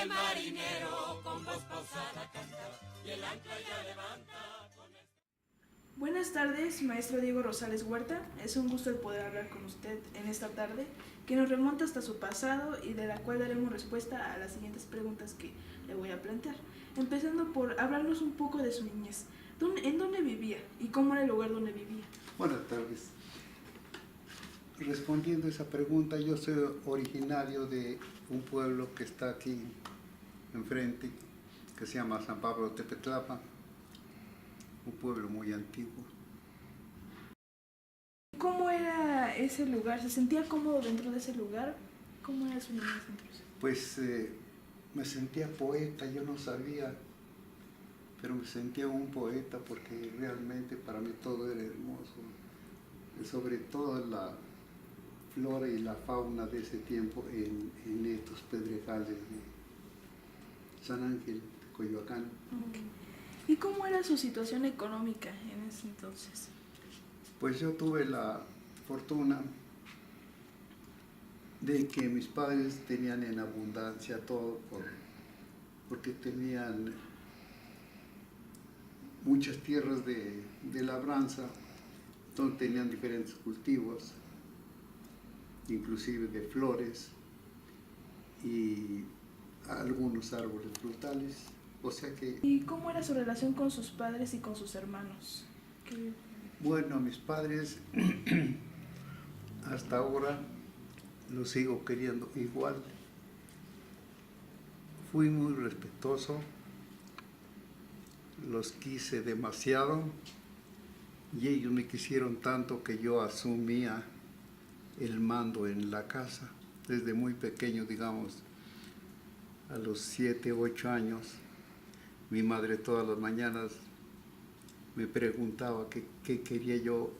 el marinero con voz pausada canta y el ancla ya levanta con el... Buenas tardes, maestro Diego Rosales Huerta. Es un gusto el poder hablar con usted en esta tarde, que nos remonta hasta su pasado y de la cual daremos respuesta a las siguientes preguntas que le voy a plantear. Empezando por hablarnos un poco de su niñez. ¿En dónde vivía y cómo era el lugar donde vivía? Buenas tardes. Respondiendo a esa pregunta, yo soy originario de un pueblo que está aquí enfrente, que se llama San Pablo Tepetlapa, un pueblo muy antiguo. ¿Cómo era ese lugar? ¿Se sentía cómodo dentro de ese lugar? ¿Cómo era su niñez entonces? Pues me sentía poeta, yo no sabía, pero me sentía un poeta porque realmente para mí todo era hermoso, sobre todo la flora y la fauna de ese tiempo en estos pedregales de San Ángel, Coyoacán. ¿Y cómo era su situación económica en ese entonces? Pues yo tuve la fortuna de que mis padres tenían en abundancia todo, porque tenían muchas tierras de labranza, entonces tenían diferentes cultivos, inclusive de flores y algunos árboles frutales, o sea que... ¿Y cómo era su relación con sus padres y con sus hermanos? Bueno, mis padres hasta ahora los sigo queriendo igual. Fui muy respetuoso, los quise demasiado y ellos me quisieron tanto que yo asumía el mando en la casa. Desde muy pequeño, digamos, a los 7, 8 años, mi madre todas las mañanas me preguntaba qué quería yo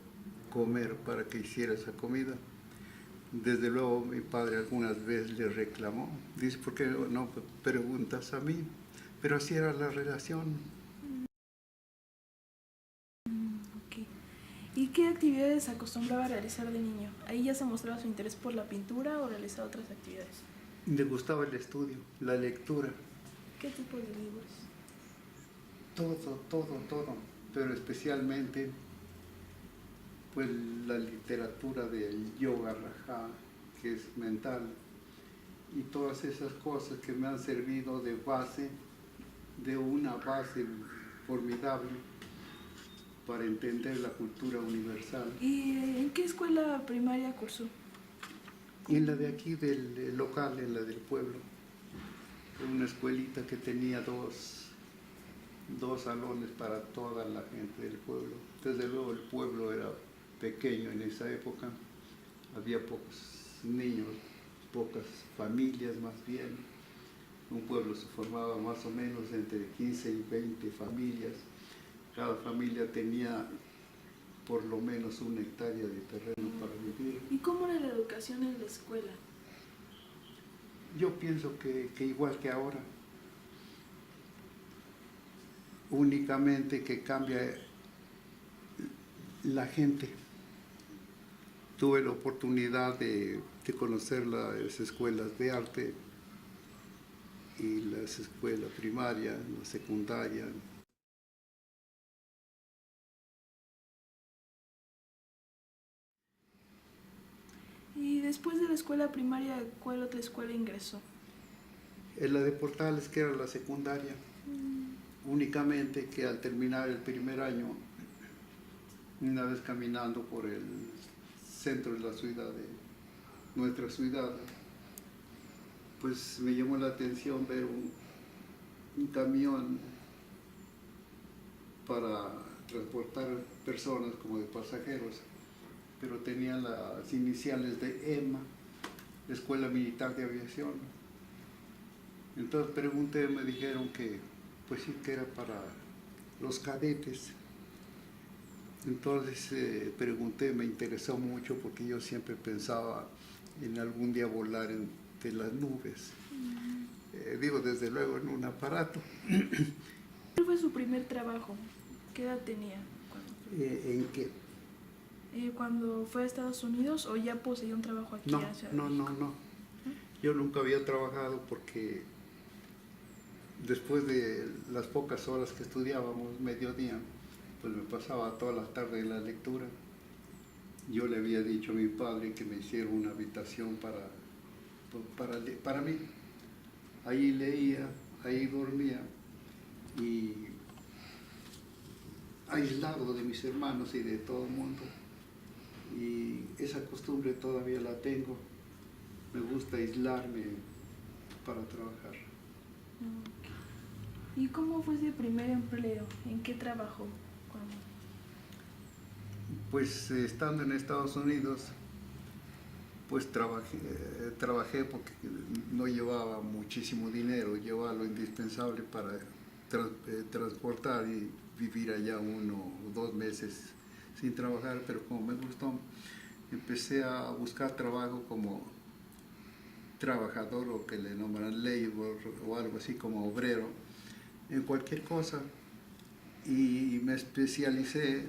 comer para que hiciera esa comida. Desde luego mi padre algunas veces le reclamó, dice, ¿por qué no preguntas a mí? Pero así era la relación. Okay. ¿Y qué actividades acostumbraba a realizar de niño? ¿Ahí ya se mostraba su interés por la pintura o realizaba otras actividades? Me gustaba el estudio, la lectura, ¿Qué tipo de libros? todo, pero especialmente pues la literatura del yoga raja, que es mental, y todas esas cosas que me han servido de base, de una base formidable para entender la cultura universal. ¿Y en qué escuela primaria cursó? En la de aquí del local, en la del pueblo, una escuelita que tenía dos salones para toda la gente del pueblo. Desde luego el pueblo era pequeño en esa época, había pocos niños, pocas familias más bien. Un pueblo se formaba más o menos entre 15 y 20 familias. Cada familia tenía por lo menos 1 hectárea de terreno para vivir. ¿Y cómo era la educación en la escuela? Yo pienso que igual que ahora, únicamente que cambia la gente. Tuve la oportunidad de conocer las escuelas de arte y las escuelas primarias, la secundaria. Y después de la escuela primaria, ¿cuál otra escuela ingresó? En la de Portales, que era la secundaria, únicamente que al terminar el primer año, una vez caminando por el centro de la ciudad, de nuestra ciudad, pues me llamó la atención ver un camión para transportar personas como de pasajeros, pero tenía las iniciales de EMA, Escuela Militar de Aviación. Entonces pregunté, me dijeron que pues sí, que era para los cadetes. Entonces pregunté, me interesó mucho porque yo siempre pensaba en algún día volar entre las nubes. Digo, desde luego en un aparato. ¿Cuál fue su primer trabajo? ¿Qué edad tenía? ¿En qué? ¿Cuando fue a Estados Unidos o ya poseía un trabajo aquí? No. Yo nunca había trabajado porque después de las pocas horas que estudiábamos, mediodía, pues me pasaba toda la tarde en la lectura. Yo le había dicho a mi padre que me hiciera una habitación para mí. Ahí leía, ahí dormía y aislado de mis hermanos y de todo el mundo. Y esa costumbre todavía la tengo. Me gusta aislarme para trabajar. Ok. ¿Y cómo fue ese primer empleo? ¿En qué trabajó? ¿Cuándo? Pues estando en Estados Unidos, pues trabajé porque no llevaba muchísimo dinero, llevaba lo indispensable para transportar y vivir allá 1 o 2 meses sin trabajar, pero como me gustó, empecé a buscar trabajo como trabajador o que le nombran labor o algo así como obrero, en cualquier cosa, y me especialicé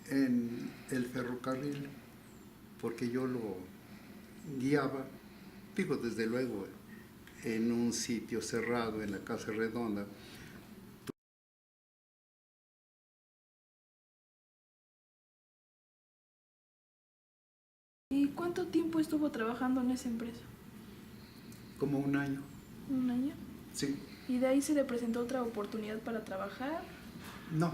en el ferrocarril porque yo lo guiaba, digo desde luego, en un sitio cerrado en la Casa Redonda. ¿Y cuánto tiempo estuvo trabajando en esa empresa? Como 1 año, ¿Un año? sí. ¿Y de ahí se le presentó otra oportunidad para trabajar? No.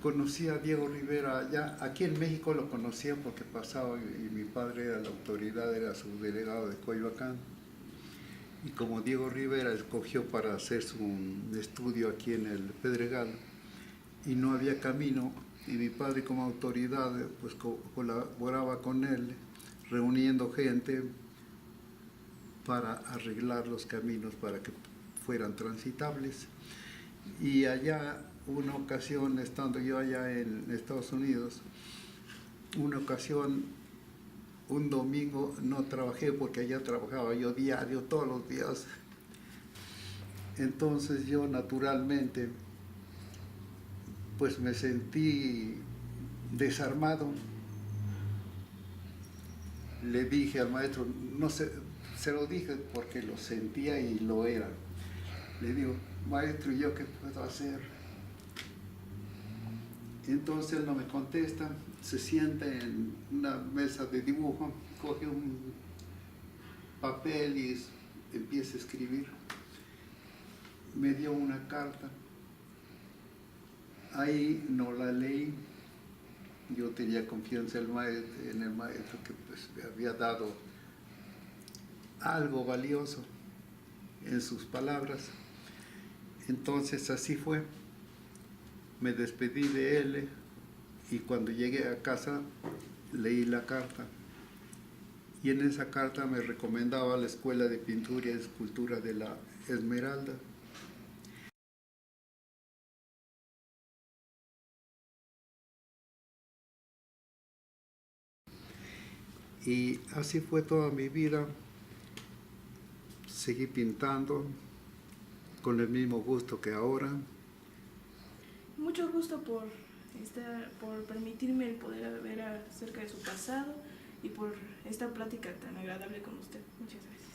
Conocí a Diego Rivera allá, aquí en México lo conocía porque pasaba y mi padre era la autoridad, era su delegado de Coyoacán. Y como Diego Rivera escogió para hacer su estudio aquí en el Pedregal y no había camino, y mi padre como autoridad pues colaboraba con él reuniendo gente para arreglar los caminos para que fueran transitables. Y allá, una ocasión, estando yo allá en Estados Unidos, una ocasión, un domingo no trabajé porque allá trabajaba yo diario, todos los días. Entonces yo naturalmente pues me sentí desarmado. Le dije al maestro, no sé, se lo dije porque lo sentía y lo era. Le digo, maestro, ¿y yo qué puedo hacer? Entonces él no me contesta, se sienta en una mesa de dibujo, coge un papel y empieza a escribir. Me dio una carta, ahí no la leí, yo tenía confianza en el maestro que pues me había dado algo valioso en sus palabras. Entonces así fue. Me despedí de él y cuando llegué a casa leí la carta. Y en esa carta me recomendaba la Escuela de Pintura y Escultura de la Esmeralda. Y así fue toda mi vida. Seguí pintando con el mismo gusto que ahora. Mucho gusto por permitirme el poder ver acerca de su pasado y por esta plática tan agradable con usted. Muchas gracias.